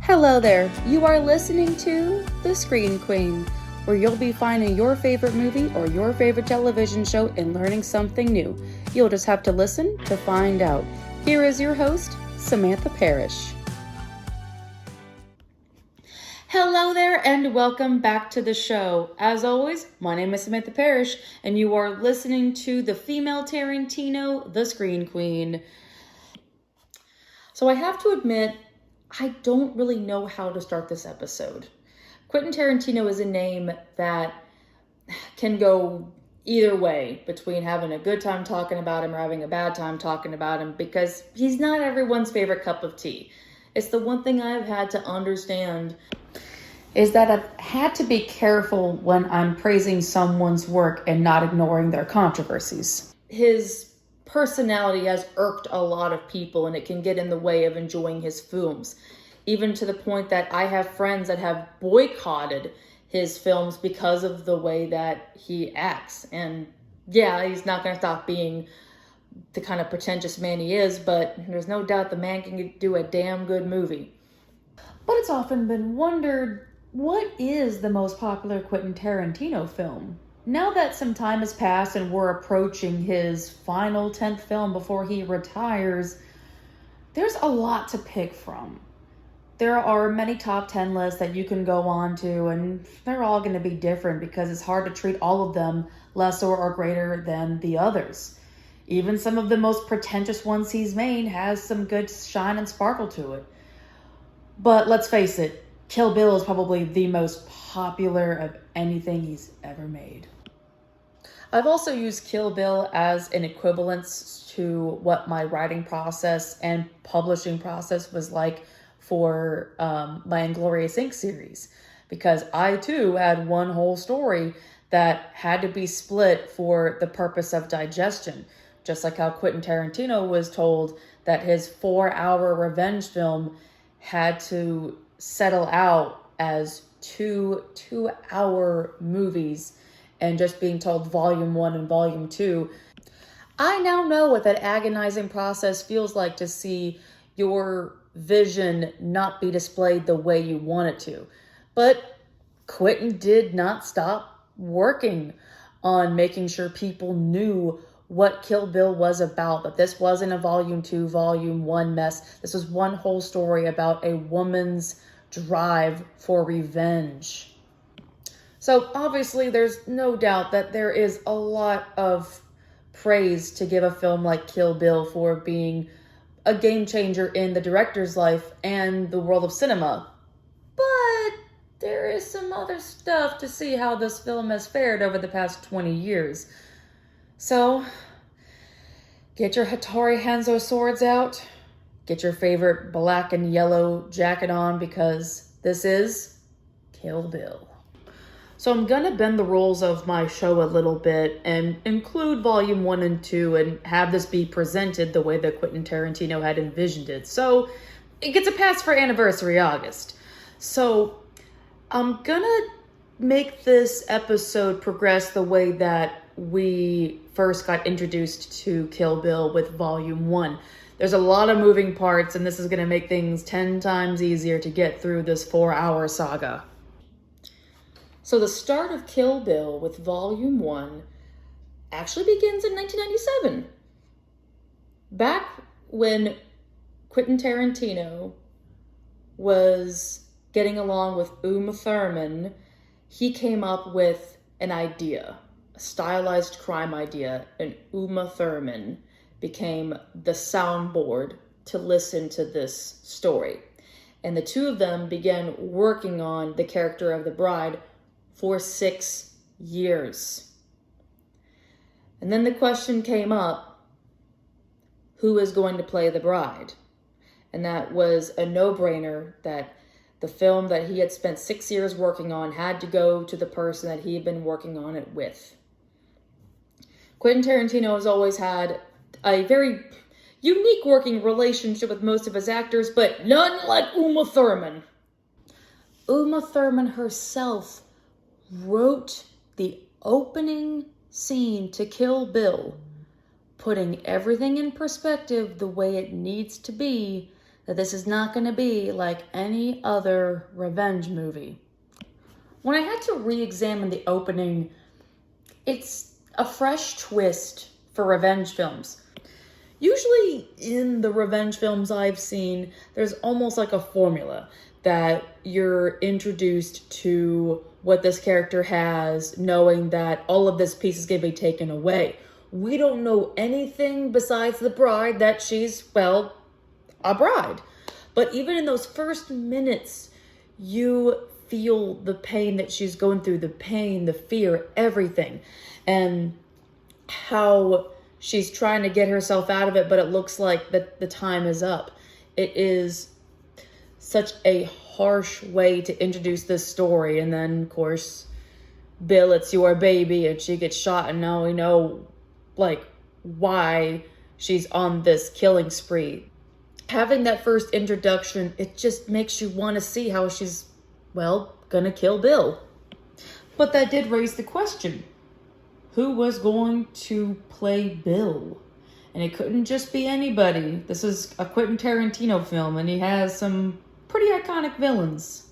Hello there, you are listening to The Screen Queen, where you'll be finding your favorite movie or your favorite television show and learning something new. You'll just have to listen to find out. Here is your host, Samantha Parrish. Hello there and welcome back to the show. As always, my name is Samantha Parrish and you are listening to the female Tarantino, The Screen Queen. So I have to admit, I don't really know how to start this episode. Quinten Tarantino is a name that can go either way between having a good time talking about him or having a bad time talking about him because he's not everyone's favorite cup of tea. It's the one thing I've had to understand is that I've had to be careful when I'm praising someone's work and not ignoring their controversies. His personality has irked a lot of people and it can get in the way of enjoying his films, even to the point that I have friends that have boycotted his films because of the way that he acts. And yeah, he's not going to stop being the kind of pretentious man he is, but there's no doubt the man can do a damn good movie. But it's often been wondered, what is the most popular Quinten Tarantino film? Now that some time has passed and we're approaching his final 10th film before he retires, there's a lot to pick from. There are many top 10 lists that you can go on to, and they're all going to be different because it's hard to treat all of them lesser or greater than the others. Even some of the most pretentious ones he's made has some good shine and sparkle to it. But let's face it, Kill Bill is probably the most popular of anything he's ever made. I've also used Kill Bill as an equivalence to what my writing process and publishing process was like for my Inglorious Inc. series, because I too had one whole story that had to be split for the purpose of digestion, just like how Quinten Tarantino was told that his 4-hour revenge film had to settle out as two 2-hour movies and just being told volume 1 and volume 2. I now know what that agonizing process feels like to see your vision not be displayed the way you want it to. But Quinten did not stop working on making sure people knew what Kill Bill was about, that this wasn't a volume 2, volume 1 mess. This was one whole story about a woman's drive for revenge. So obviously there's no doubt that there is a lot of praise to give a film like Kill Bill for being a game changer in the director's life and the world of cinema. But there is some other stuff to see how this film has fared over the past 20 years. So get your Hattori Hanzo swords out, get your favorite black and yellow jacket on, because this is Kill Bill. So I'm going to bend the rules of my show a little bit and include volume 1 and 2 and have this be presented the way that Quinten Tarantino had envisioned it. So it gets a pass for Anniversary August. So I'm going to make this episode progress the way that we first got introduced to Kill Bill with volume 1. There's a lot of moving parts, and this is going to make things 10 times easier to get through this 4-hour saga. So the start of Kill Bill with volume 1 actually begins in 1997. Back when Quinten Tarantino was getting along with Thurman, he came up with an idea, a stylized crime idea, and Thurman became the soundboard to listen to this story. And the two of them began working on the character of the bride for 6 years. And then the question came up, who is going to play the bride? And that was a no-brainer, that the film that he had spent 6 years working on had to go to the person that he had been working on it with. Quinten Tarantino has always had a very unique working relationship with most of his actors, but none like Uma Thurman. Uma Thurman herself wrote the opening scene to Kill Bill, putting everything in perspective the way it needs to be that this is not going to be like any other revenge movie. When I had to re-examine the opening, it's a fresh twist for revenge films. Usually in the revenge films I've seen, there's almost like a formula that you're introduced to what this character has, knowing that all of this piece is going to be taken away. We don't know anything besides the bride, that she's, well, a bride. But even in those first minutes, you feel the pain that she's going through, the pain, the fear, everything. And how she's trying to get herself out of it, but it looks like that the time is up. It is such a harsh way to introduce this story. And then, of course, Bill, it's your baby, and she gets shot, and now we know, like, why she's on this killing spree. Having that first introduction, it just makes you want to see how she's, well, gonna kill Bill. But that did raise the question. Who was going to play Bill? And it couldn't just be anybody. This is a Quentin Tarantino film, and he has some pretty iconic villains.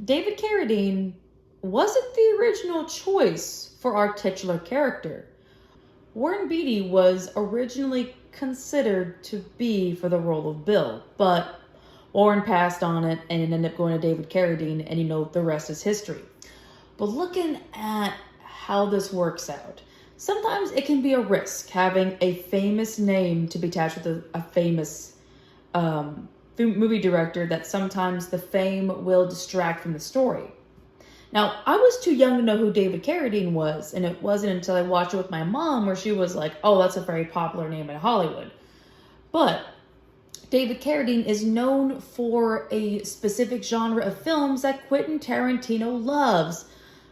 David Carradine wasn't the original choice for our titular character. Warren Beatty was originally considered to be for the role of Bill, but Warren passed on it and it ended up going to David Carradine, and you know, the rest is history. But looking at how this works out, sometimes it can be a risk having a famous name to be attached with a famous movie director, that sometimes the fame will distract from the story. Now, I was too young to know who David Carradine was, and it wasn't until I watched it with my mom where she was like, oh, that's a very popular name in Hollywood. But David Carradine is known for a specific genre of films that Quentin Tarantino loves.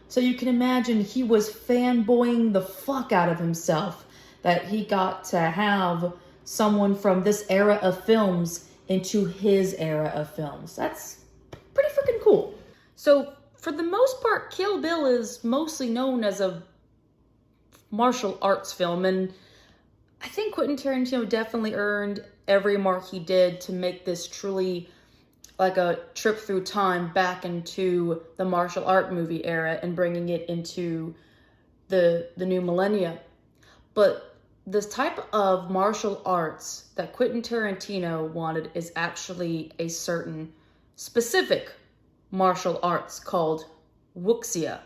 So you can imagine he was fanboying the fuck out of himself that he got to have someone from this era of films into his era of films. That's pretty freaking cool. So for the most part, Kill Bill is mostly known as a martial arts film, and I think Quentin Tarantino definitely earned every mark he did to make this truly like a trip through time back into the martial art movie era and bringing it into the new millennia. But this type of martial arts that Quentin Tarantino wanted is actually a certain specific martial arts called wuxia.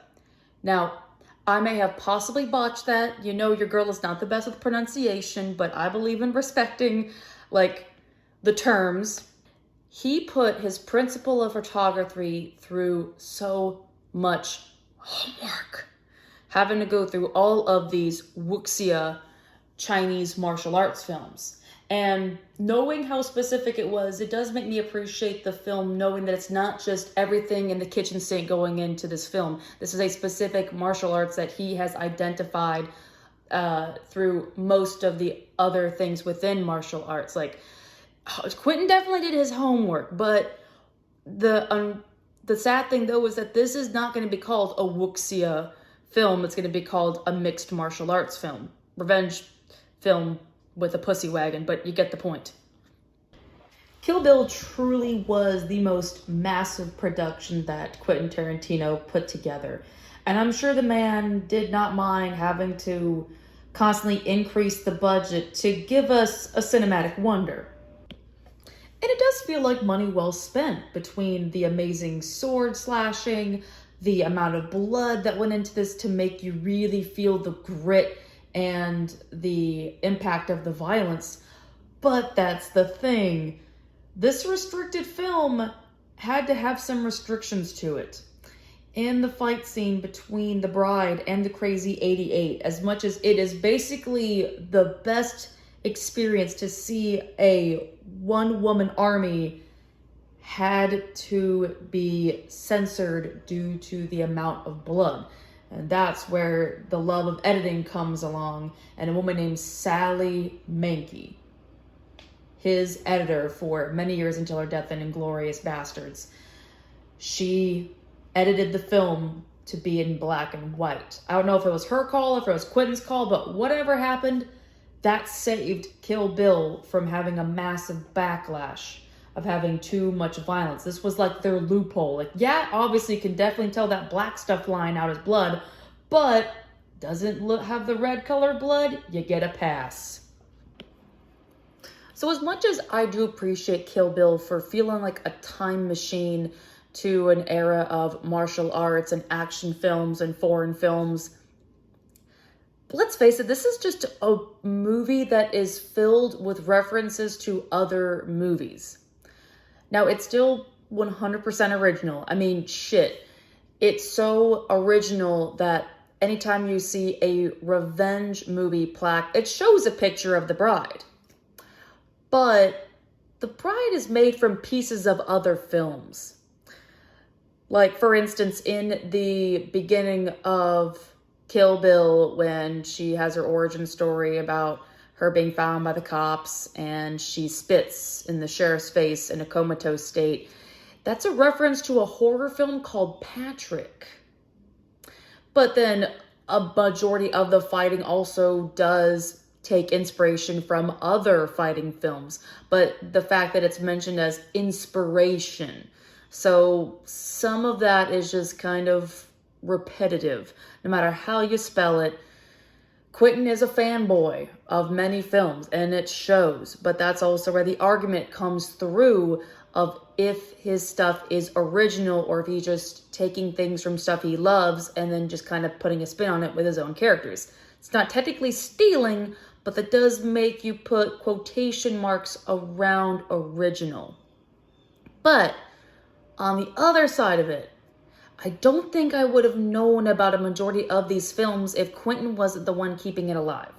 Now, I may have possibly botched that. You know, your girl is not the best with pronunciation, but I believe in respecting, like, the terms. He put his principle of photography through so much homework, having to go through all of these wuxia Chinese martial arts films. And knowing how specific it was, it does make me appreciate the film, knowing that it's not just everything in the kitchen sink going into this film. This is a specific martial arts that he has identified through most of the other things within martial arts. Like, Quentin definitely did his homework, but the sad thing though is that this is not going to be called a wuxia film. It's going to be called a mixed martial arts film, revenge film with a pussy wagon, but you get the point. Kill Bill truly was the most massive production that Quentin Tarantino put together. And I'm sure the man did not mind having to constantly increase the budget to give us a cinematic wonder. And it does feel like money well spent between the amazing sword slashing, the amount of blood that went into this to make you really feel the grit and the impact of the violence. But that's the thing. This restricted film had to have some restrictions to it. In the fight scene between the bride and the crazy 88, as much as it is basically the best experience to see a one-woman army, had to be censored due to the amount of blood. And that's where the love of editing comes along. And a woman named Sally Mankey, his editor for many years until her death in Inglourious Bastards, she edited the film to be in black and white. I don't know if it was her call, if it was Quentin's call, but whatever happened, that saved Kill Bill from having a massive backlash of having too much violence. This was like their loophole. Like, yeah, obviously you can definitely tell that black stuff flying out is blood, but doesn't have the red colored blood, you get a pass. So as much as I do appreciate Kill Bill for feeling like a time machine to an era of martial arts and action films and foreign films, let's face it, this is just a movie that is filled with references to other movies. Now, it's still 100% original. I mean, shit. It's so original that anytime you see a revenge movie plaque, it shows a picture of the bride. But the bride is made from pieces of other films. Like, for instance, in the beginning of Kill Bill, when she has her origin story about her being found by the cops and she spits in the sheriff's face in a comatose state, that's a reference to a horror film called Patrick. But then a majority of the fighting also does take inspiration from other fighting films, but the fact that it's mentioned as inspiration. So some of that is just kind of repetitive, no matter how you spell it. Quinten is a fanboy of many films, and it shows, but that's also where the argument comes through of if his stuff is original or if he's just taking things from stuff he loves and then just kind of putting a spin on it with his own characters. It's not technically stealing, but that does make you put quotation marks around original. But on the other side of it, I don't think I would have known about a majority of these films if Quinten wasn't the one keeping it alive.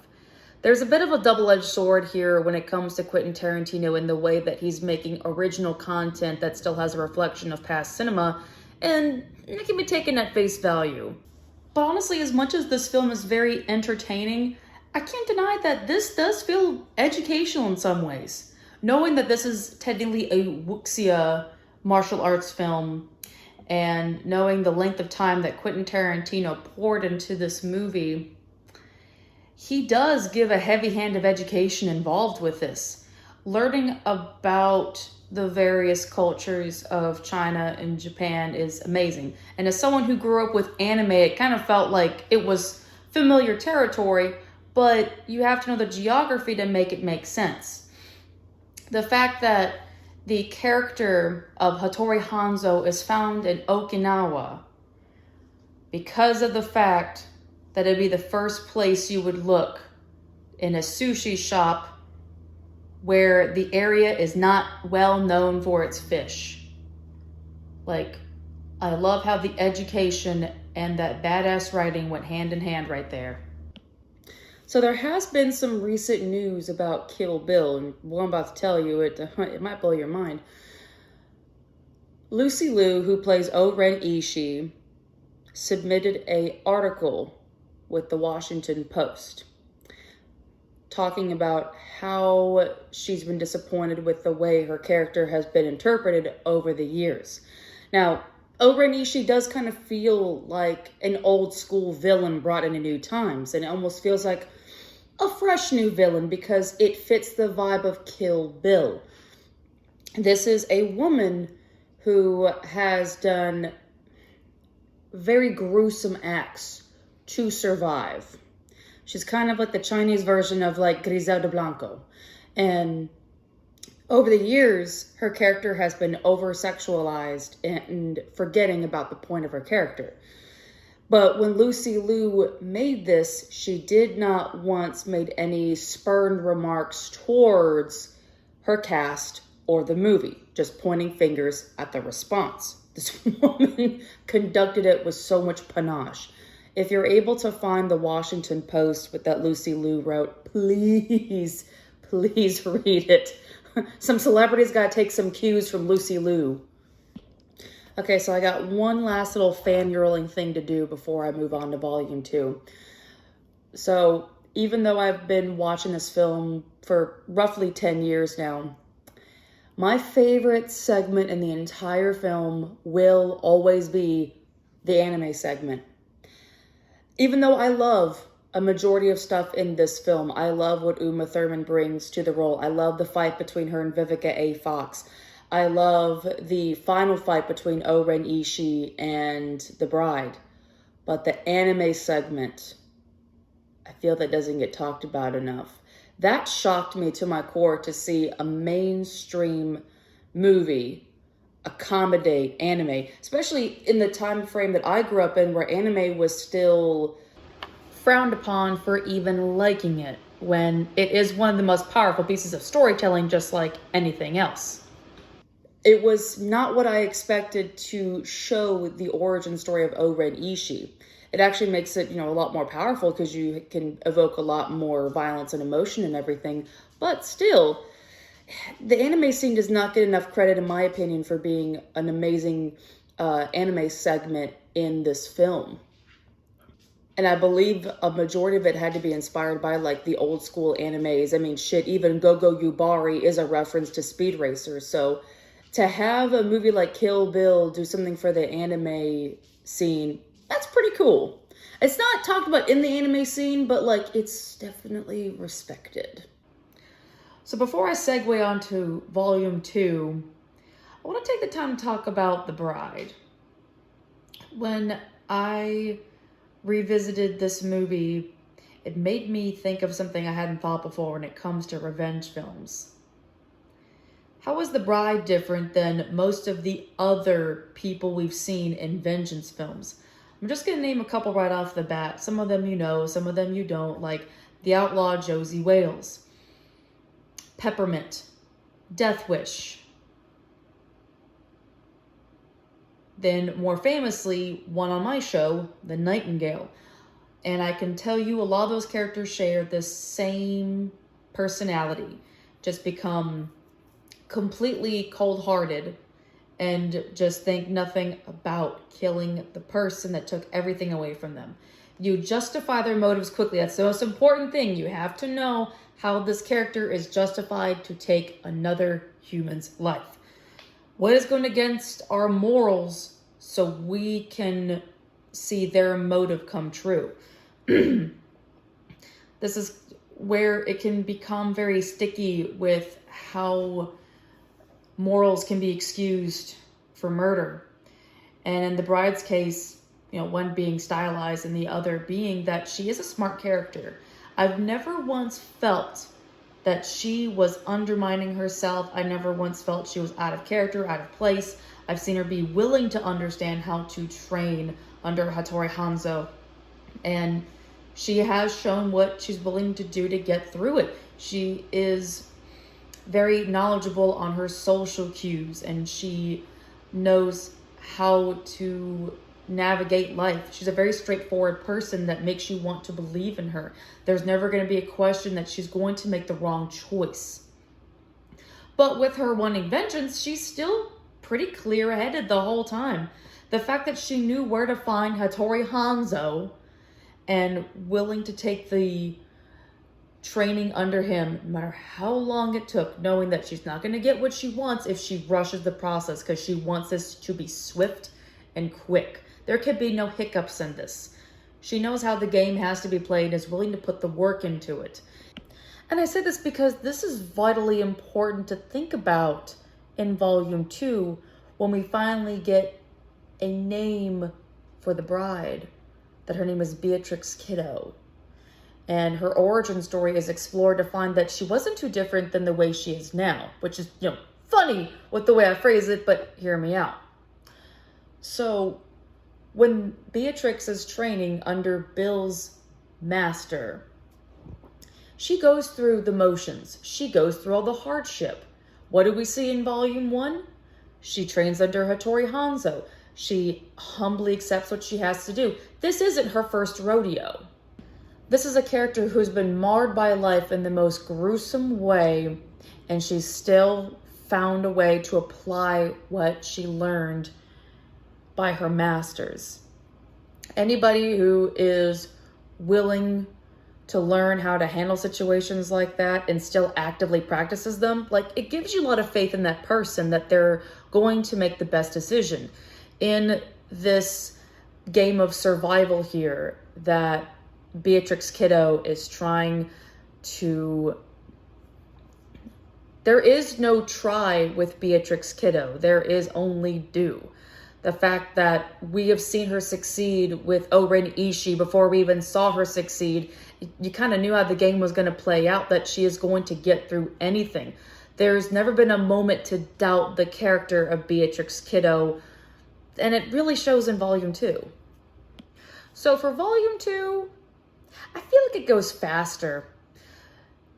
There's a bit of a double-edged sword here when it comes to Quinten Tarantino in the way that he's making original content that still has a reflection of past cinema, and it can be taken at face value. But honestly, as much as this film is very entertaining, I can't deny that this does feel educational in some ways. Knowing that this is technically a wuxia martial arts film, and knowing the length of time that Quinten Tarantino poured into this movie, he does give a heavy hand of education involved with this. Learning about the various cultures of China and Japan is amazing. And as someone who grew up with anime, it kind of felt like it was familiar territory, but you have to know the geography to make it make sense. The fact that the character of Hattori Hanzo is found in Okinawa because of the fact that it'd be the first place you would look in a sushi shop where the area is not well known for its fish. Like, I love how the education and that badass writing went hand in hand right there. So there has been some recent news about Kill Bill, and what I'm about to tell you, it might blow your mind. Lucy Liu, who plays O-REN Ishii, submitted an article with the Washington Post talking about how she's been disappointed with the way her character has been interpreted over the years. Now, O-REN Ishii does kind of feel like an old school villain brought into new times, and it almost feels like a fresh new villain because it fits the vibe of Kill Bill. This is a woman who has done very gruesome acts to survive. She's kind of like the Chinese version of like Griselda Blanco. And over the years, her character has been over-sexualized and forgetting about the point of her character. But when Lucy Liu made this, she did not once made any spurned remarks towards her cast or the movie, just pointing fingers at the response. This woman conducted it with so much panache. If you're able to find the Washington Post with that Lucy Liu wrote, please read it. Some celebrities got to take some cues from Lucy Liu. Okay, so I got one last little fangirling thing to do before I move on to volume 2. So even though I've been watching this film for roughly 10 years now, my favorite segment in the entire film will always be the anime segment. Even though I love a majority of stuff in this film. I love what Uma Thurman brings to the role. I love the fight between her and Vivica A. Fox. I love the final fight between O-REN Ishii and the bride. But the anime segment, I feel that doesn't get talked about enough. That shocked me to my core to see a mainstream movie accommodate anime, especially in the time frame that I grew up in, where anime was still frowned upon for even liking it, when it is one of the most powerful pieces of storytelling, just like anything else. It was not what I expected to show the origin story of O-REN Ishii. It actually makes it, a lot more powerful because you can evoke a lot more violence and emotion and everything. But still, the anime scene does not get enough credit, in my opinion, for being an amazing anime segment in this film. And I believe a majority of it had to be inspired by, like, the old school animes. I mean, shit, even Go-Go Yubari is a reference to Speed Racer. So to have a movie like Kill Bill do something for the anime scene, that's pretty cool. It's not talked about in the anime scene, but, like, it's definitely respected. So before I segue on to Volume 2, I want to take the time to talk about The Bride. When I revisited this movie, it made me think of something I hadn't thought before when it comes to revenge films. How is The Bride different than most of the other people we've seen in vengeance films? I'm just going to name a couple right off the bat. Some of them you know, some of them you don't, like The Outlaw Josie Wales, Peppermint, Death Wish. Then, more famously, one on my show, The Nightingale. And I can tell you a lot of those characters share the same personality. Just become completely cold-hearted and just think nothing about killing the person that took everything away from them. You justify their motives quickly. That's the most important thing. You have to know how this character is justified to take another human's life. What is going against our morals so we can see their motive come true? This is where it can become very sticky with how morals can be excused for murder. And in the bride's case, one being stylized and the other being that she is a smart character. I've never once felt that she was undermining herself. I never once felt she was out of character, out of place. I've seen her be willing to understand how to train under Hattori Hanzo. And she has shown what she's willing to do to get through it. She is very knowledgeable on her social cues, and she knows how to navigate life. She's a very straightforward person that makes you want to believe in her. There's never going to be a question that she's going to make the wrong choice. But with her wanting vengeance, she's still pretty clear-headed the whole time. The fact that she knew where to find Hattori Hanzo and willing to take the training under him, no matter how long it took, knowing that she's not going to get what she wants if she rushes the process, because she wants this to be swift and quick. There could be no hiccups in this. She knows how the game has to be played and is willing to put the work into it. And I say this because this is vitally important to think about in Volume 2 when we finally get a name for the bride, that her name is Beatrix Kiddo. And her origin story is explored to find that she wasn't too different than the way she is now, which is, funny with the way I phrase it, but hear me out. So when Beatrix is training under Bill's master, she goes through the motions. She goes through all the hardship. What do we see in Volume 1? She trains under Hattori Hanzo. She humbly accepts what she has to do. This isn't her first rodeo. This is a character who's been marred by life in the most gruesome way, and she's still found a way to apply what she learned by her masters. Anybody who is willing to learn how to handle situations like that and still actively practices them, it gives you a lot of faith in that person that they're going to make the best decision. In this game of survival here that Beatrix Kiddo is trying to... There is no try with Beatrix Kiddo. There is only do. The fact that we have seen her succeed with O-REN Ishii before we even saw her succeed, you kind of knew how the game was going to play out, that she is going to get through anything. There's never been a moment to doubt the character of Beatrix Kiddo, and it really shows in Volume 2. So for Volume 2, I feel like it goes faster.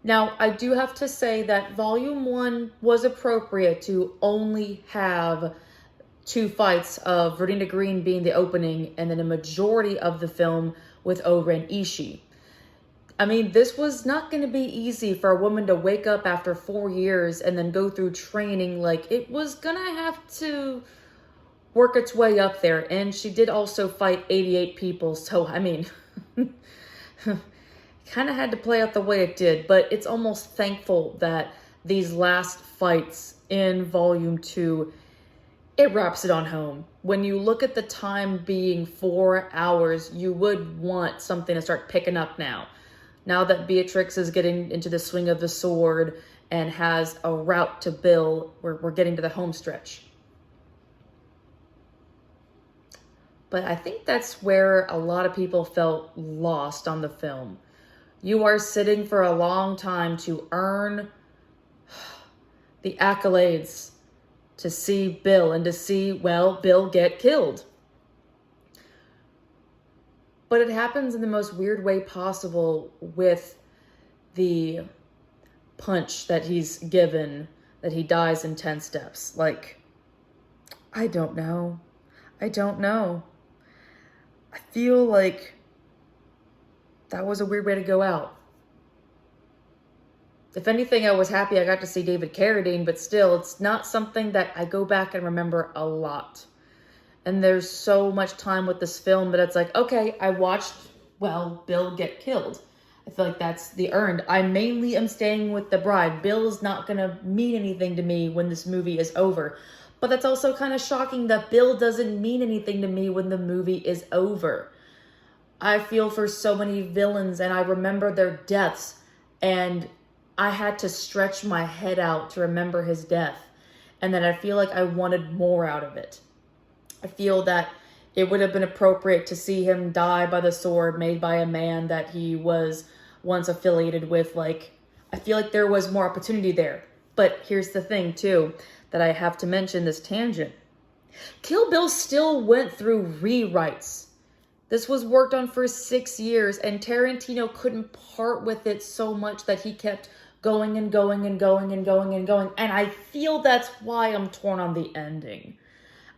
Now, I do have to say that Volume 1 was appropriate to only have 2 fights of Verdina Green being the opening and then a majority of the film with O-REN Ishii. I mean, this was not going to be easy for a woman to wake up after 4 years and then go through training. Like, it was going to have to work its way up there. And she did also fight 88 people. So, I mean, kind of had to play out the way it did. But it's almost thankful that these last fights in Volume 2, it wraps it on home. When you look at the time being 4 hours, you would want something to start picking up now. Now that Beatrix is getting into the swing of the sword and has a route to Bill, we're getting to the home stretch. But I think that's where a lot of people felt lost on the film. You are sitting for a long time to earn the accolades, to see Bill and to see, well, Bill get killed. But it happens in the most weird way possible with the punch that he's given, that he dies in 10 steps. Like, I don't know. I feel like that was a weird way to go out. If anything, I was happy I got to see David Carradine, but still, it's not something that I go back and remember a lot. And there's so much time with this film that it's like, okay, I watched, well, Bill get killed. I feel like that's the earned. I mainly am staying with the bride. Bill is not going to mean anything to me when this movie is over. But that's also kind of shocking that Bill doesn't mean anything to me when the movie is over. I feel for so many villains and I remember their deaths, and I had to stretch my head out to remember his death. And then I feel like I wanted more out of it. I feel that it would have been appropriate to see him die by the sword made by a man that he was once affiliated with. Like, I feel like there was more opportunity there. But here's the thing, too, that I have to mention, this tangent. Kill Bill still went through rewrites. This was worked on for 6 years, and Tarantino couldn't part with it so much that he kept going and going and going and going and going. And I feel that's why I'm torn on the ending.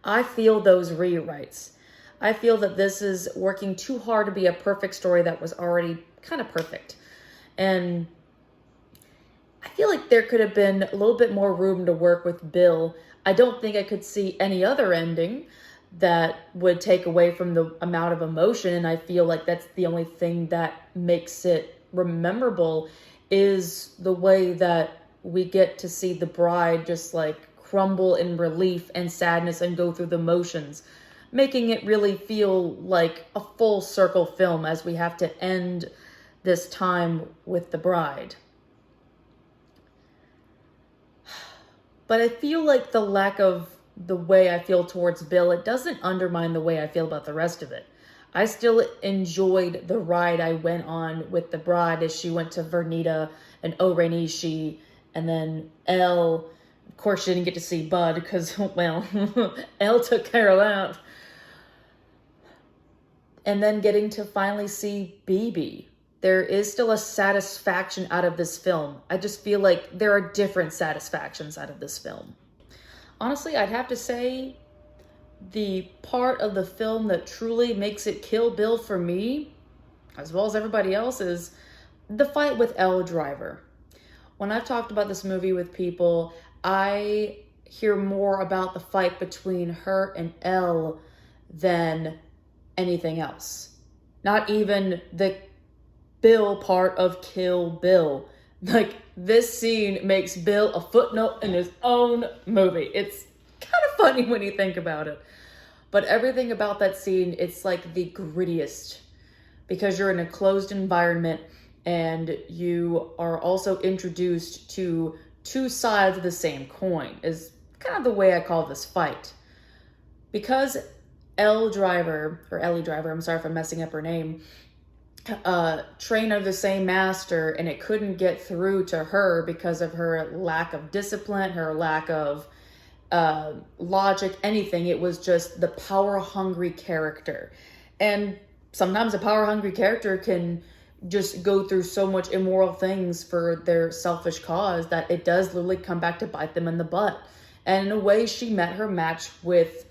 I feel those rewrites. I feel that this is working too hard to be a perfect story that was already kind of perfect. And I feel like there could have been a little bit more room to work with Bill. I don't think I could see any other ending that would take away from the amount of emotion. And I feel like that's the only thing that makes it memorable, is the way that we get to see the bride just like crumble in relief and sadness and go through the motions, making it really feel like a full circle film as we have to end this time with the bride. But I feel like the lack of the way I feel towards Bill, it doesn't undermine the way I feel about the rest of it. I still enjoyed the ride I went on with the bride as she went to Vernita and O-REN Ishii, and then Elle. Of course, she didn't get to see Bud because, well, Elle took care of that. And then getting to finally see BB. There is still a satisfaction out of this film. I just feel like there are different satisfactions out of this film. Honestly, I'd have to say the part of the film that truly makes it Kill Bill for me, as well as everybody else, is the fight with Elle Driver. When I've talked about this movie with people, I hear more about the fight between her and Elle than anything else. Not even the Bill part of Kill Bill. Like, this scene makes Bill a footnote in his own movie. It's kind of funny when you think about it. But everything about that scene, it's like the grittiest because you're in a closed environment and you are also introduced to two sides of the same coin, is kind of the way I call this fight. Because Ellie Driver, I'm sorry if I'm messing up her name, trained under the same master, and it couldn't get through to her because of her lack of discipline, her lack of logic, anything. It was just the power-hungry character. And sometimes a power-hungry character can just go through so much immoral things for their selfish cause that it does literally come back to bite them in the butt. And in a way, she met her match with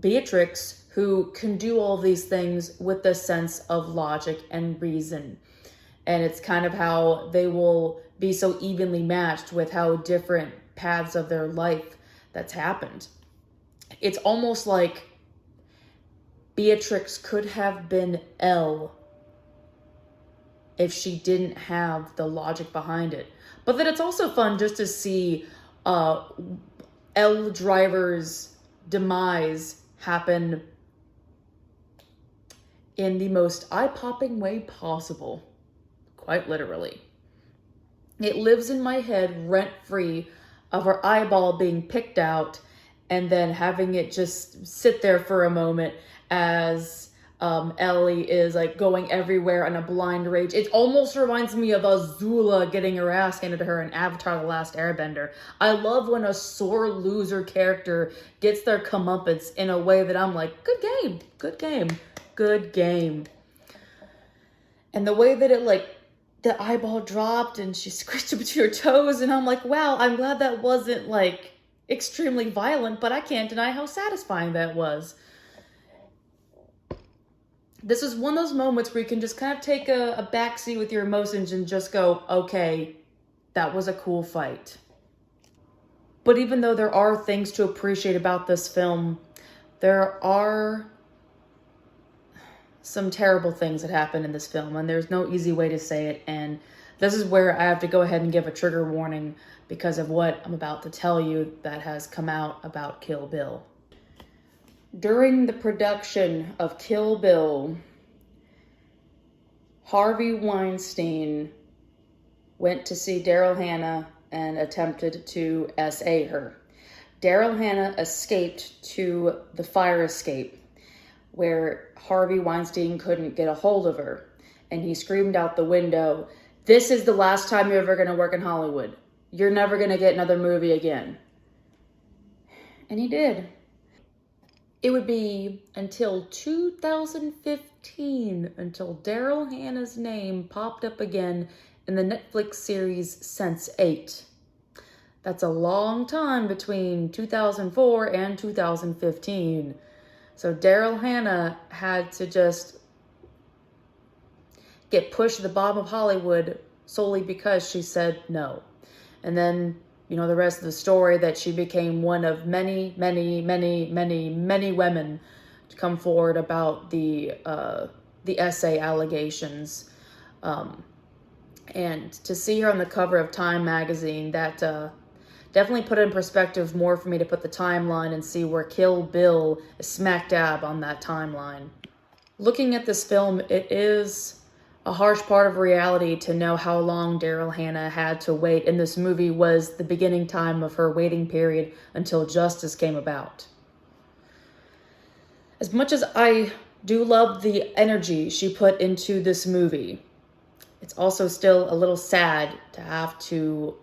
Beatrix, who can do all these things with a sense of logic and reason. And it's kind of how they will be so evenly matched with how different paths of their life that's happened. It's almost like Beatrix could have been Elle if she didn't have the logic behind it. But then it's also fun just to see Elle Driver's demise happen in the most eye-popping way possible. Quite literally. It lives in my head rent-free of her eyeball being picked out and then having it just sit there for a moment as Ellie is like going everywhere on a blind rage. It almost reminds me of Azula getting her ass handed to her in Avatar: The Last Airbender. I love when a sore loser character gets their comeuppance in a way that I'm like, good game, good game, good game. And the way that it like, the eyeball dropped and she squished it between her toes, and I'm like, wow, I'm glad that wasn't like extremely violent, but I can't deny how satisfying that was. This is one of those moments where you can just kind of take a backseat with your emotions and just go, okay, that was a cool fight. But even though there are things to appreciate about this film, there are some terrible things that happen in this film, and there's no easy way to say it. And this is where I have to go ahead and give a trigger warning because of what I'm about to tell you that has come out about Kill Bill. During the production of Kill Bill, Harvey Weinstein went to see Daryl Hannah and attempted to SA her. Daryl Hannah escaped to the fire escape where Harvey Weinstein couldn't get a hold of her. And he screamed out the window, "This is the last time you're ever going to work in Hollywood. You're never going to get another movie again." And he did. It would be until 2015 until Daryl Hannah's name popped up again in the Netflix series Sense8. That's a long time between 2004 and 2015. So Daryl Hannah had to just get pushed to the bottom of Hollywood solely because she said no. And then, you know, the rest of the story, that she became one of many, many, many, many, many women to come forward about the essay allegations. And to see her on the cover of Time magazine, that definitely put it in perspective more for me to put the timeline and see where Kill Bill is smack dab on that timeline. Looking at this film, it is a harsh part of reality to know how long Daryl Hannah had to wait, and this movie was the beginning time of her waiting period until justice came about. As much as I do love the energy she put into this movie, it's also still a little sad to have to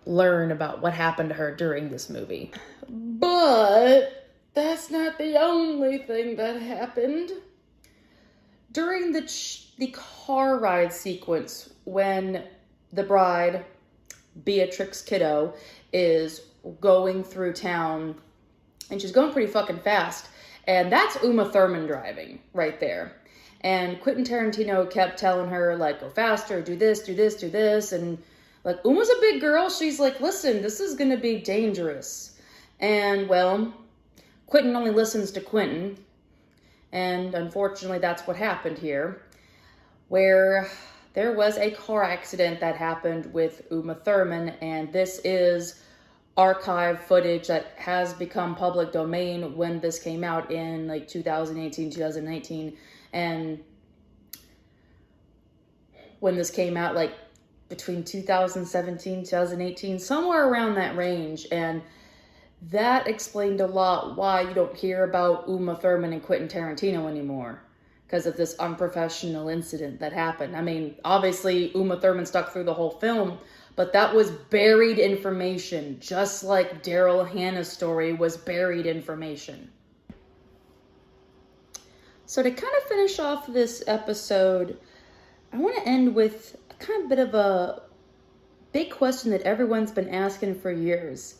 learn about what happened to her during this movie. But that's not the only thing that happened. During the car ride sequence, when the bride, Beatrix Kiddo, is going through town, and she's going pretty fucking fast, and that's Uma Thurman driving right there. And Quinten Tarantino kept telling her, like, go faster, do this, do this, do this, and like, Uma's a big girl. She's like, listen, this is going to be dangerous. And, well, Quinten only listens to Quinten. And unfortunately, that's what happened here, where there was a car accident that happened with Uma Thurman. And this is archive footage that has become public domain when this came out in like 2018, 2019. And when this came out, like between 2017, 2018, somewhere around that range. And that explained a lot why you don't hear about Uma Thurman and Quentin Tarantino anymore, because of this unprofessional incident that happened. I mean, obviously Uma Thurman stuck through the whole film, but that was buried information, just like Daryl Hannah's story was buried information. So to kind of finish off this episode, I want to end with a kind of bit of a big question that everyone's been asking for years.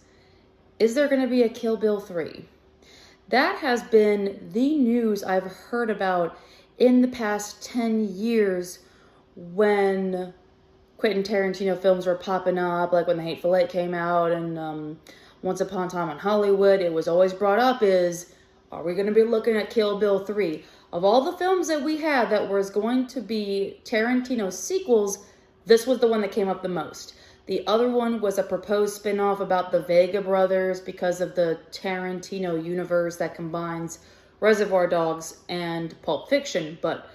Is there going to be a Kill Bill 3? That has been the news I've heard about in the past 10 years when Quentin Tarantino films were popping up, like when The Hateful Eight came out and Once Upon a Time in Hollywood. It was always brought up is, are we going to be looking at Kill Bill 3? Of all the films that we had that was going to be Tarantino sequels, this was the one that came up the most. The other one was a proposed spin-off about the Vega brothers because of the Tarantino universe that combines Reservoir Dogs and Pulp Fiction. But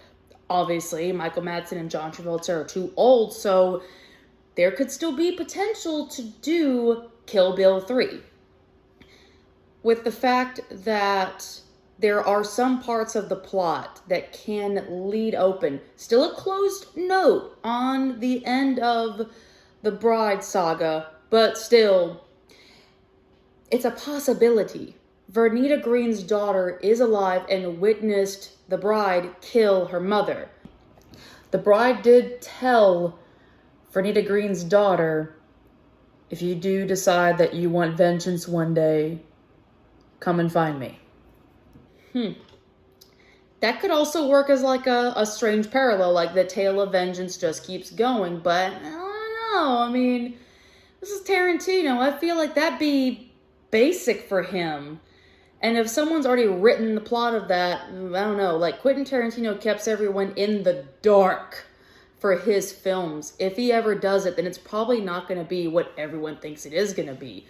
obviously, Michael Madsen and John Travolta are too old, so there could still be potential to do Kill Bill 3. With the fact that there are some parts of the plot that can lead open. Still a closed note on the end of the Bride saga, but still, it's a possibility. Vernita Green's daughter is alive and witnessed the Bride kill her mother. The Bride did tell Vernita Green's daughter, if you do decide that you want vengeance one day, come and find me. That could also work as like a strange parallel, like the tale of vengeance just keeps going, but I don't know. I mean, this is Tarantino. I feel like that'd be basic for him. And if someone's already written the plot of that, I don't know, like Quentin Tarantino keeps everyone in the dark for his films. If he ever does it, then it's probably not going to be what everyone thinks it is going to be.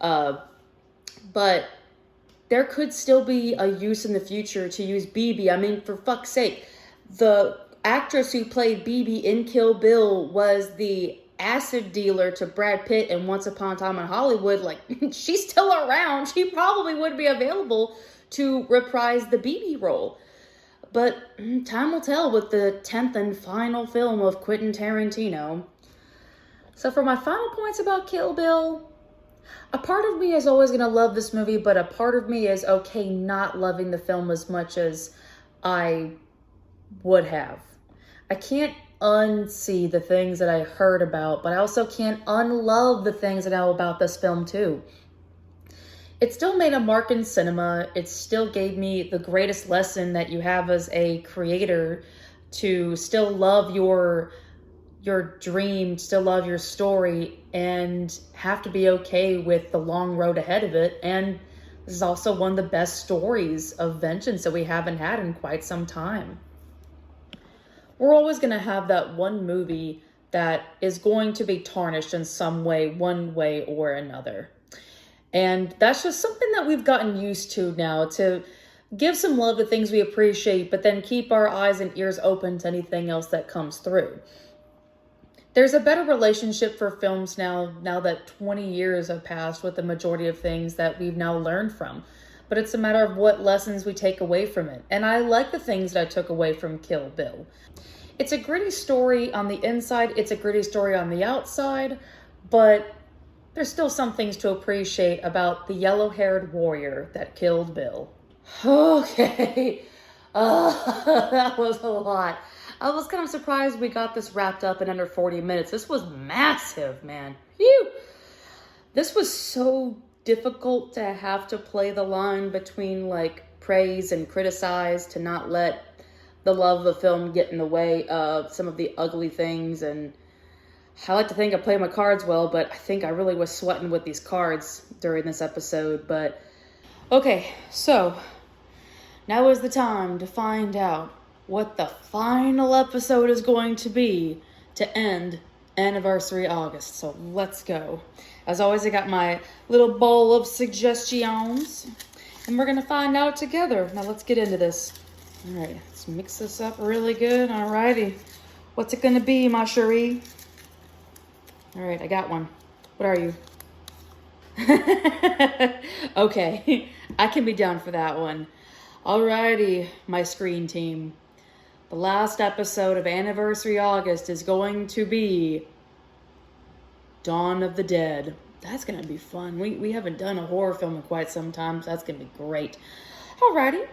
But there could still be a use in the future to use BB. I mean, for fuck's sake, the actress who played BB in Kill Bill was the acid dealer to Brad Pitt in Once Upon a Time in Hollywood. Like, she's still around. She probably would be available to reprise the BB role. But time will tell with the 10th and final film of Quentin Tarantino. So for my final points about Kill Bill, a part of me is always going to love this movie, but a part of me is okay not loving the film as much as I would have. I can't unsee the things that I heard about, but I also can't unlove the things that I know about this film too. It still made a mark in cinema. It still gave me the greatest lesson that you have as a creator to still love your dream, still love your story, and have to be okay with the long road ahead of it. And this is also one of the best stories of vengeance that we haven't had in quite some time. We're always going to have that one movie that is going to be tarnished in some way, one way or another. And that's just something that we've gotten used to now, to give some love to things we appreciate, but then keep our eyes and ears open to anything else that comes through. There's a better relationship for films now that 20 years have passed with the majority of things that we've now learned from. But it's a matter of what lessons we take away from it. And I like the things that I took away from Kill Bill. It's a gritty story on the inside. It's a gritty story on the outside. But there's still some things to appreciate about the yellow-haired warrior that killed Bill. Okay. That was a lot. I was kind of surprised we got this wrapped up in under 40 minutes. This was massive, man. Phew. This was so difficult to have to play the line between like praise and criticize, to not let the love of the film get in the way of some of the ugly things. And I like to think I play my cards well, but I think I really was sweating with these cards during this episode. But okay, so now is the time to find out what the final episode is going to be to end Anniversary August. So let's go. As always, I got my little bowl of suggestions, and we're going to find out together. Now let's get into this. All right, let's mix this up really good. All righty. What's it gonna be, ma chérie? All right, I got one. What are you? Okay, I can be down for that one. Alrighty, my screen team. The last episode of Anniversary August is going to be Dawn of the Dead. That's going to be fun. We haven't done a horror film in quite some time, so that's going to be great. Alrighty.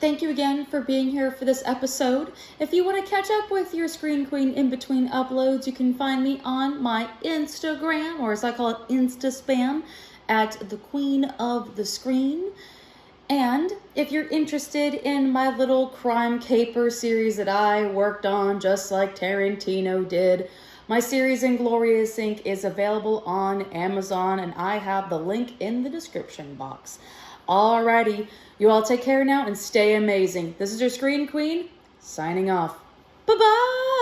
Thank you again for being here for this episode. If you want to catch up with your Screen Queen in between uploads, you can find me on my Instagram, or as I call it, Insta Spam, at the Queen of the Screen. And if you're interested in my little crime caper series that I worked on, just like Tarantino did, my series Inglorious Inc. is available on Amazon, and I have the link in the description box. Alrighty, you all take care now and stay amazing. This is your Screen Queen, signing off. Bye-bye!